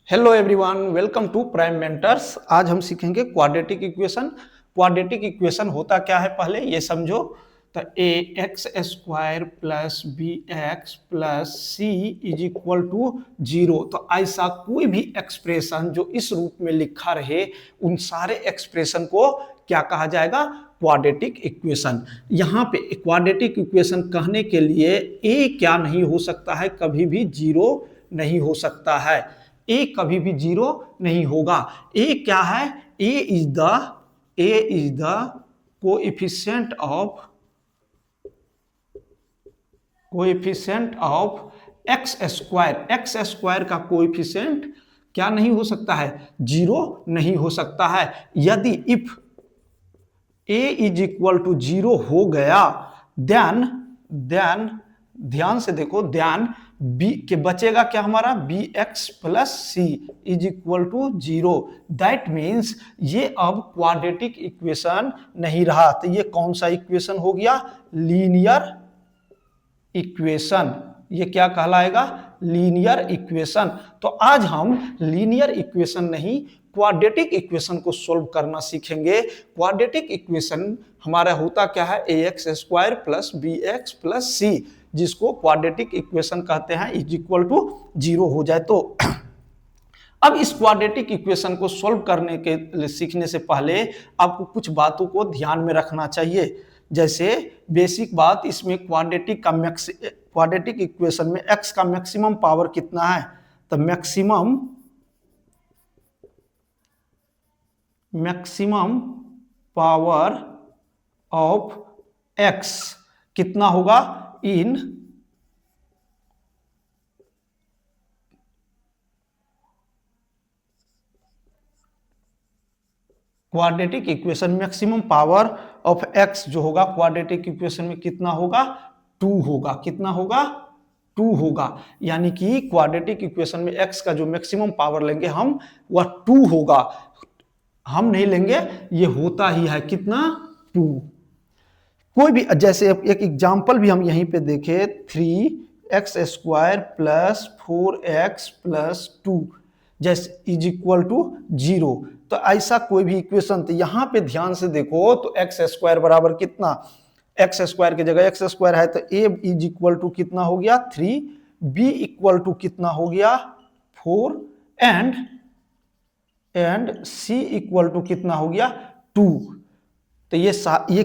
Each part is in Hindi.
Hello everyone, welcome to Prime Mentors. आज हम सीखेंगे क्वाड्रेटिक इक्वेशन। क्वाड्रेटिक इक्वेशन होता क्या है पहले ये समझो। तो a x square plus b x plus C is equal to zero. तो ऐसा कोई भी एक्सप्रेशन जो इस रूप में लिखा रहे उन सारे एक्सप्रेशन को क्या कहा जाएगा? Quadratic equation. यहाँ पे क्वाड्रेटिक इक्वेशन कहने के लिए ए क्या नहीं हो सकता है, कभी भी जीरो नहीं हो सकता है। ए कभी भी जीरो नहीं होगा। ए क्या है? A is the coefficient of x square. X square का कोएफिशिएंट क्या नहीं हो सकता है? जीरो नहीं हो सकता है। यदि if A is equal to zero हो गया देन ध्यान से देखो, ध्यान बी के बचेगा क्या हमारा? B x plus C is equal to zero. That means ये अब क्वाड्रेटिक इक्वेशन नहीं रहा। तो ये कौन सा इक्वेशन हो गया? Linear equation. ये क्या कहलाएगा? Linear equation. तो आज हम लीनियर इक्वेशन नहीं, क्वाड्रेटिक इक्वेशन को सोल्व करना सीखेंगे। क्वाड्रेटिक इक्वेशन हमारा होता क्या है? A x square plus b x plus c, जिसको क्वाड्रेटिक इक्वेशन कहते हैं, इज इक्वल टू जीरो हो जाए तो। अब इस क्वाड्रेटिक इक्वेशन को सोल्व करने के सीखने से पहले आपको कुछ बातों को ध्यान में रखना चाहिए। जैसे बेसिक बात, इसमें क्वाड्रेटिक इक्वेशन में x का मैक्सिमम पावर कितना है? तो मैक्सिमम पावर ऑफ x कितना होगा? इन quadratic equation maximum power of x जो होगा क्वाड्रेटिक इक्वेशन में कितना होगा? 2 होगा। कितना होगा? 2 होगा। यानी कि क्वाड्रेटिक इक्वेशन में x का जो मैक्सिमम पावर लेंगे हम, वह 2 होगा। हम नहीं लेंगे, ये होता ही है कितना? 2। कोई भी, जैसे एक एग्जांपल भी हम यहीं पे देखें, 3x square plus 4x plus 2 जैसे इज इक्वल टू जीरो। तो ऐसा कोई भी इक्वेशन, तो यहां पे ध्यान से देखो तो एक्स स्क्वायर बराबर कितना? एक्स स्क्वायर की जगह एक्स स्क्वायर है तो ए इज इक्वल टू कितना हो गया? 3, बी इक्वल टू कितना हो गया? 4 एंड सी इक्वल टू कितना हो गया? 2। तो ये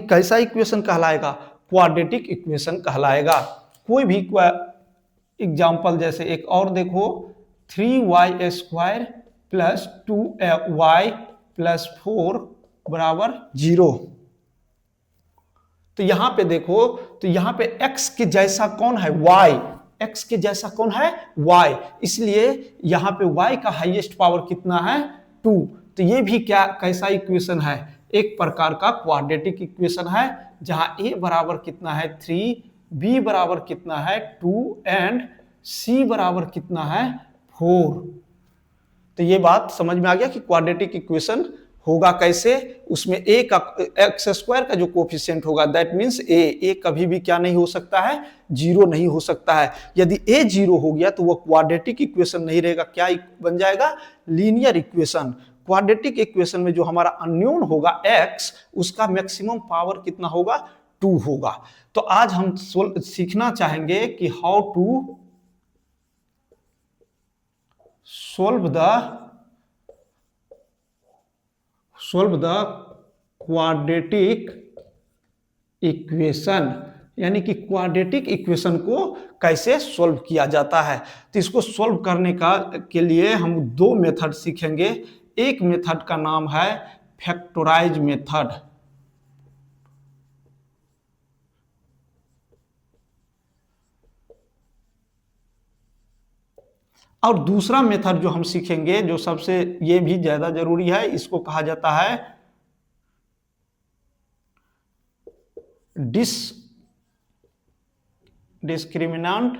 कैसा इक्वेशन कहलाएगा? क्वाड्रेटिक इक्वेशन कहलाएगा। कोई भी एग्जांपल जैसे एक और देखो, 3y square plus 2y plus 4 बराबर 0। तो यहां पे देखो, तो यहां पे x के जैसा कौन है? y। x के जैसा कौन है? y। इसलिए यहां पे y का हाईएस्ट पावर कितना है? 2। तो ये भी क्या कैसा इक्वेशन है? एक प्रकार का क्वाड्रेटिक इक्वेशन है, जहां a बराबर कितना है? 3, b बराबर कितना है? 2 एंड c बराबर कितना है? 4। तो ये बात समझ में आ गया कि क्वाड्रेटिक इक्वेशन होगा कैसे। उसमें a का एक्स स्क्वायर का जो कोफिशिएंट होगा, दैट मीन्स a कभी भी क्या नहीं हो सकता है? जीरो नहीं हो सकता है। यदि a जीरो हो गया तो वो क्वाड्रेटिक इक्वेशन नहीं रहेगा। क्या बन जाएगा? Linear equation. क्वाड्रेटिक इक्वेशन में जो हमारा अननोन होगा x, उसका मैक्सिमम पावर कितना होगा? 2 होगा। तो आज हम सीखना चाहेंगे कि how to solve the quadratic equation, यानी कि क्वाड्रेटिक इक्वेशन को कैसे सोल्व किया जाता है। तो इसको सोल्व करने के लिए हम 2 मेथड सीखेंगे। एक मेथड का नाम है फैक्टराइज मेथड, और दूसरा मेथड जो हम सीखेंगे, जो सबसे ये भी ज्यादा जरूरी है, इसको कहा जाता है डिस्क्रिमिनेंट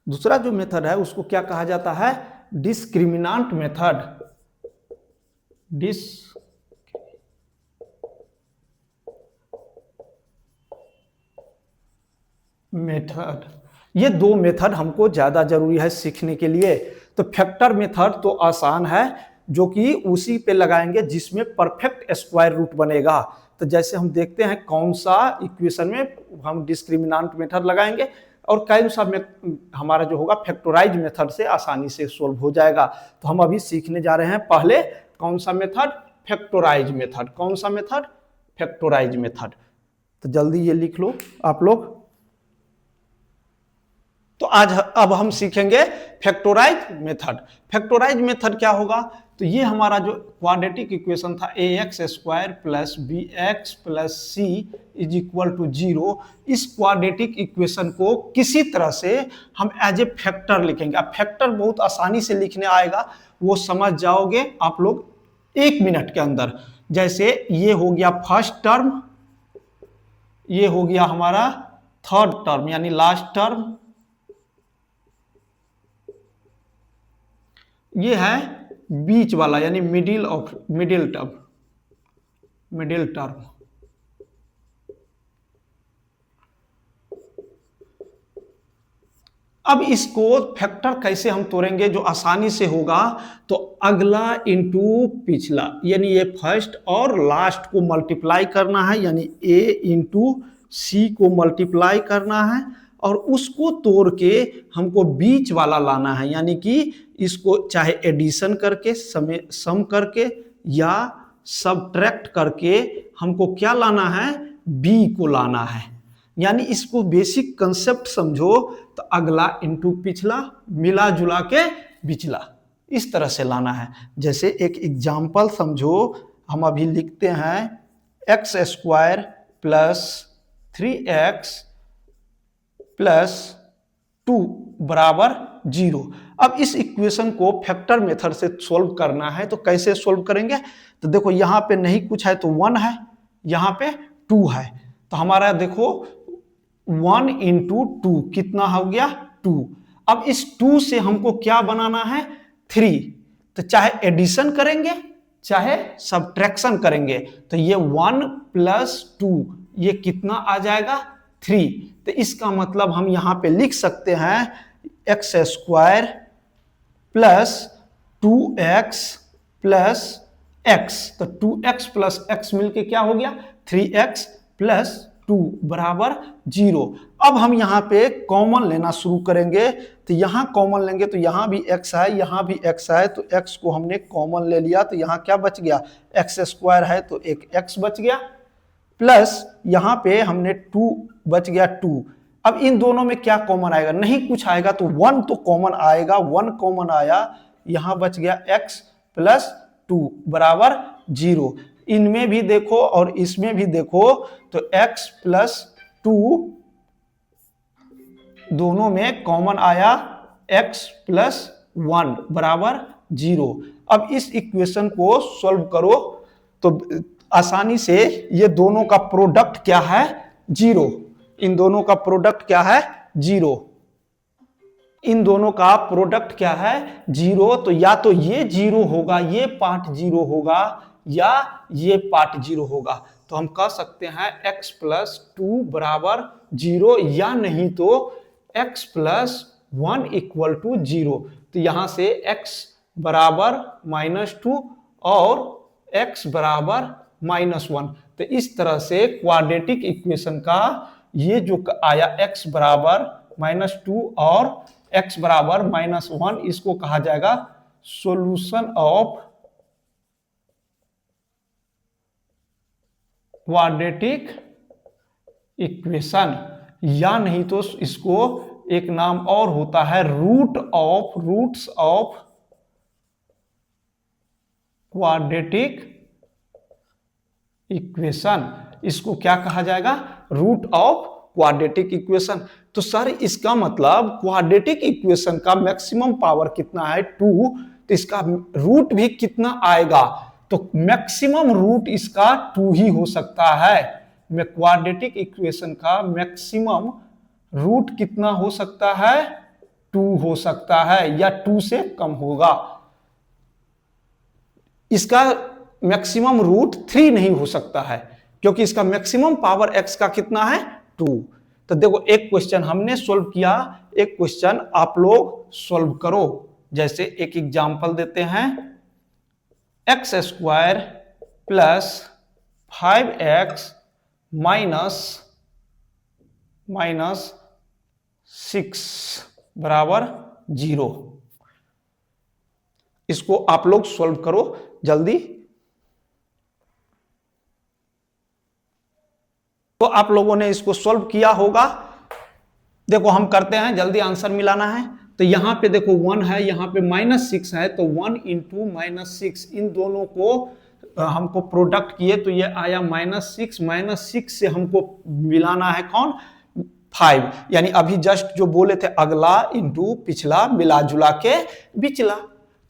दूसरा जो मेथड है उसको क्या कहा जाता है? Discriminant method. डिस मेथड, ये दो मेथड हमको ज्यादा जरूरी है सीखने के लिए। तो फैक्टर मेथड तो आसान है, जो कि उसी पे लगाएंगे जिसमें परफेक्ट स्क्वायर रूट बनेगा। तो जैसे हम देखते हैं कौन सा इक्वेशन में हम डिस्क्रिमिनेंट मेथड लगाएंगे और कौन सा में हमारा जो होगा फैक्टराइज मेथड से आसानी से सोल्व हो जाएगा। तो हम अभी सीखने जा रहे हैं पहले कौन सा मेथड, फैक्टराइज मेथड। कौन सा मेथड, फैक्टराइज मेथड। तो जल्दी ये लिख लो आप लोग। तो आज अब हम सीखेंगे फैक्टराइज मेथड। फैक्टराइज मेथड क्या होगा, तो ये हमारा जो क्वाड्रेटिक इक्वेशन था ax square plus bx plus c is equal to 0, इस क्वाड्रेटिक इक्वेशन को किसी तरह से हम एज ए फैक्टर लिखेंगे। अब फैक्टर बहुत आसानी से लिखने आएगा, वो समझ जाओगे आप लोग 1 मिनट के अंदर। जैसे ये हो गया फर्स्ट टर्म, ये हो गया हमारा थर्ड टर्म यानी लास्ट टर्म, ये है बीच वाला यानी मिडिल टर्म। अब इसको फैक्टर कैसे हम तोड़ेंगे जो आसानी से होगा, तो अगला इंटू पिछला, यानी ये फर्स्ट और लास्ट को मल्टीप्लाई करना है, यानी a इंटू सी को मल्टीप्लाई करना है और उसको तोड़ के हमको बीच वाला लाना है, यानी कि इसको चाहे एडिशन करके सम करके या सबट्रैक्ट करके हमको क्या लाना है, b को लाना है। यानी इसको बेसिक कंसेप्ट समझो, तो अगला इंटू पिछला मिला जुला के बिचला, इस तरह से लाना है। जैसे एक एग्जाम्पल समझो, हम अभी लिखते हैं x square plus 3x plus 2 बराबर 0। अब इस इक्वेशन को फैक्टर मेथड से सोल्व करना है, तो कैसे सोल्व करेंगे, तो देखो यहाँ पे नहीं कुछ है तो 1 है, यहाँ पे 2 है, तो हमारा देखो 1 इंटू 2 कितना हो गया 2। अब इस 2 से हमको क्या बनाना है 3, तो चाहे एडिशन करेंगे चाहे सब्ट्रैक्शन करेंगे, तो ये 1 प्लस 2 ये कितना आ जाएगा 3। तो इसका मतलब हम यहां पे लिख सकते हैं x square plus 2x plus x, तो 2x प्लस x मिलके क्या हो गया 3x प्लस 2 बराबर 0। अब हम यहाँ पे कॉमन लेना शुरू करेंगे, तो यहाँ कॉमन लेंगे तो यहाँ भी x है, यहाँ भी x है, तो x को हमने कॉमन ले लिया, तो यहाँ क्या बच गया एक्स स्क्वायर है तो एक x बच गया, प्लस यहाँ पे हमने 2 बच गया 2। अब इन दोनों में क्या कॉमन आएगा, नहीं कुछ आएगा तो 1 तो कॉमन आएगा, 1 कॉमन आया, यहाँ बच गया x प्लस 2 बराबर 0। इनमें भी देखो और इसमें भी देखो, तो x प्लस 2 दोनों में कॉमन आया, x प्लस 1 बराबर 0। अब इस इक्वेशन को सॉल्व करो तो आसानी से ये दोनों का प्रोडक्ट क्या है 0, इन दोनों का प्रोडक्ट क्या है 0, इन दोनों का प्रोडक्ट क्या है 0। तो या तो ये 0 होगा, ये पार्ट 0 होगा, या ये पार्ट 0 होगा। तो हम कह सकते हैं x प्लस 2 बराबर 0, या नहीं तो x प्लस 1 इक्वल टू 0। तो यहां से x बराबर -2 और x बराबर -1। तो इस तरह से क्वाड्रेटिक इक्वेशन का ये जो आया x बराबर -2 और x बराबर -1, इसको कहा जाएगा सॉल्यूशन ऑफ क्वाड्रेटिक इक्वेशन, या नहीं तो इसको एक नाम और होता है रूट्स ऑफ क्वाड्रेटिक इक्वेशन। इसको क्या कहा जाएगा, रूट ऑफ क्वाड्रेटिक इक्वेशन। तो सर इसका मतलब क्वाड्रेटिक इक्वेशन का मैक्सिमम पावर कितना है 2, तो इसका रूट भी कितना आएगा, तो मैक्सिमम रूट इसका 2 ही हो सकता है। में क्वाड्रेटिक इक्वेशन का मैक्सिमम रूट कितना हो सकता है 2 हो सकता है, या 2 से कम होगा। इसका मैक्सिमम रूट 3 नहीं हो सकता है, क्योंकि इसका मैक्सिमम पावर x का कितना है 2। तो देखो एक क्वेश्चन हमने सोल्व किया, एक क्वेश्चन आप लोग सोल्व करो। जैसे एक एग्जांपल देते हैं, x square plus 5x minus 6 बराबर 0। इसको आप लोग सोल्व करो जल्दी। तो आप लोगों ने इसको सोल्व किया होगा। देखो हम करते हैं, जल्दी आंसर मिलाना है। तो यहां पे देखो 1 है, यहां पे -6 है, तो 1 इंटू -6, इन दोनों को हमको प्रोडक्ट किए तो ये आया -6। -6 से हमको मिलाना है कौन 5, यानी अभी जस्ट जो बोले थे अगला इंटू पिछला मिला जुला के बिचला।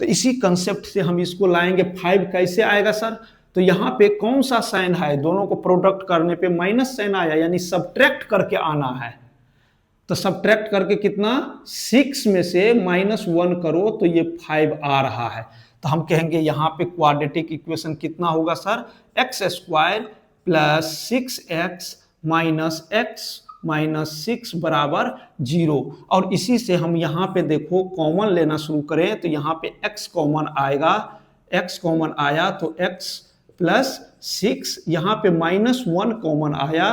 तो इसी कंसेप्ट से हम इसको लाएंगे। 5 कैसे आएगा सर? तो यहाँ पे कौन सा साइन है, दोनों को प्रोडक्ट करने पे माइनस साइन आया, यानी सब्ट्रैक्ट करके आना है। तो सब्ट्रैक्ट करके कितना 6 में से -1 करो तो ये 5 आ रहा है। तो हम कहेंगे यहाँ पे क्वाड्रेटिक इक्वेशन कितना होगा sir, x square plus 6x minus x minus 6 बराबर 0। और इसी से हम यहाँ पे देखो कॉमन लेना शुरू करें तो यहाँ पे x कॉमन आएगा, x कॉमन आया तो x प्लस 6, यहाँ पे -1 कॉमन आया,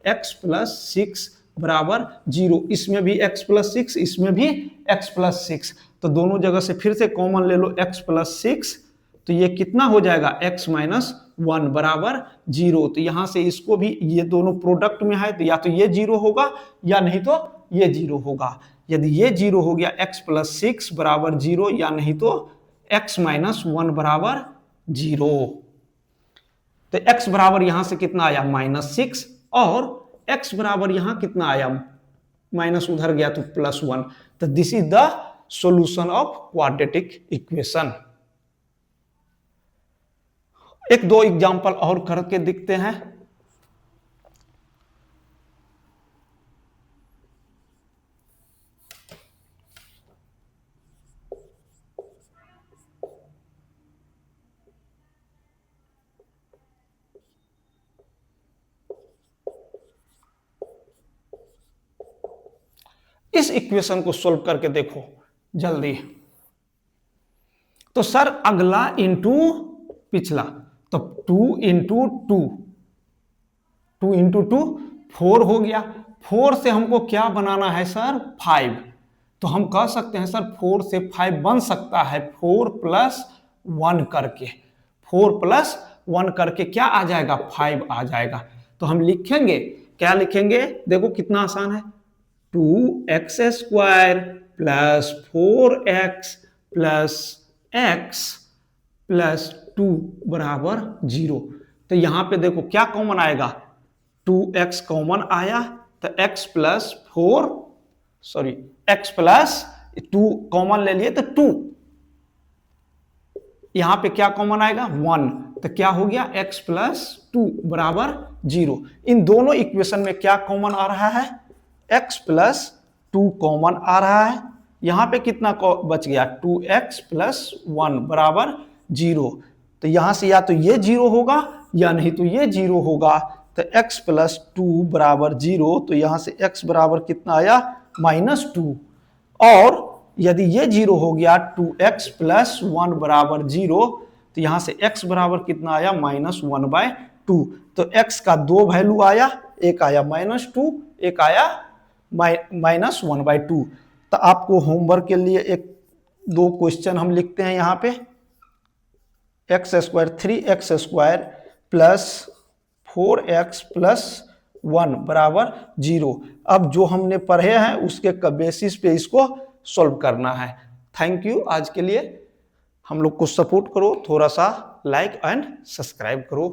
x प्लस 6 बराबर 0। इसमें भी x प्लस 6, इसमें भी x प्लस 6। तो दोनों जगह से फिर से कॉमन ले लो x प्लस 6, तो ये कितना हो जाएगा x माइनस 1 बराबर 0। तो यहां से इसको भी, ये दोनों प्रोडक्ट में है तो या तो ये 0 होगा या नहीं तो ये 0 होगा। यदि ये 0 हो गया x प्लस 6 बराबर 0, या नहीं तो x माइनस 1 बराबर 0। तो x बराबर यहां से कितना आया -6, और x बराबर यहां कितना आया, माइनस उधर गया तो +1। तो this is the solution of quadratic equation. एक दो एग्जांपल और करके दिखते हैं। इस इक्वेशन को सोल्व करके देखो जल्दी। तो सर अगला इंटू पिछला, तो 2 इंटू 2, 2 इंटू 2 4 हो गया। 4 से हमको क्या बनाना है सर 5। तो हम कह सकते हैं सर 4 से 5 बन सकता है 4 प्लस 1 करके, 4 प्लस 1 करके क्या आ जाएगा 5 आ जाएगा। तो हम लिखेंगे, क्या लिखेंगे, देखो कितना आसान है, 2x square plus 4x plus x plus 2 बराबर 0। तो यहां पे देखो क्या कॉमन आएगा, 2x कॉमन आया तो x plus 4, sorry x plus 2 common ले लिए तो 2, यहां पे क्या कॉमन आएगा 1, तो क्या हो गया x प्लस 2 बराबर 0। इन दोनों इक्वेशन में क्या कॉमन आ रहा है, x प्लस 2 कॉमन आ रहा है। यहां पे कितना बच गया 2x प्लस 1 बराबर 0। तो यहां से या तो ये 0 होगा या नहीं तो ये 0 होगा। तो x प्लस 2 बराबर 0, तो यहां से x बराबर कितना आया -2। और यदि ये 0 हो गया 2x प्लस 1 बराबर 0, तो यहां से x बराबर कितना आया -1/2। तो x का 2 वैल्यू आया, एक आया -2, एक आया -1/2। तो आपको होमवर्क के लिए एक दो क्वेश्चन हम लिखते हैं यहाँ पे, x square 3x square plus 4x plus 1 बराबर 0। अब जो हमने पढ़े हैं उसके बेसिस पे इसको सॉल्व करना है। Thank you. आज के लिए हम लोग को सपोर्ट करो, थोड़ा सा लाइक एंड सब्सक्राइब करो।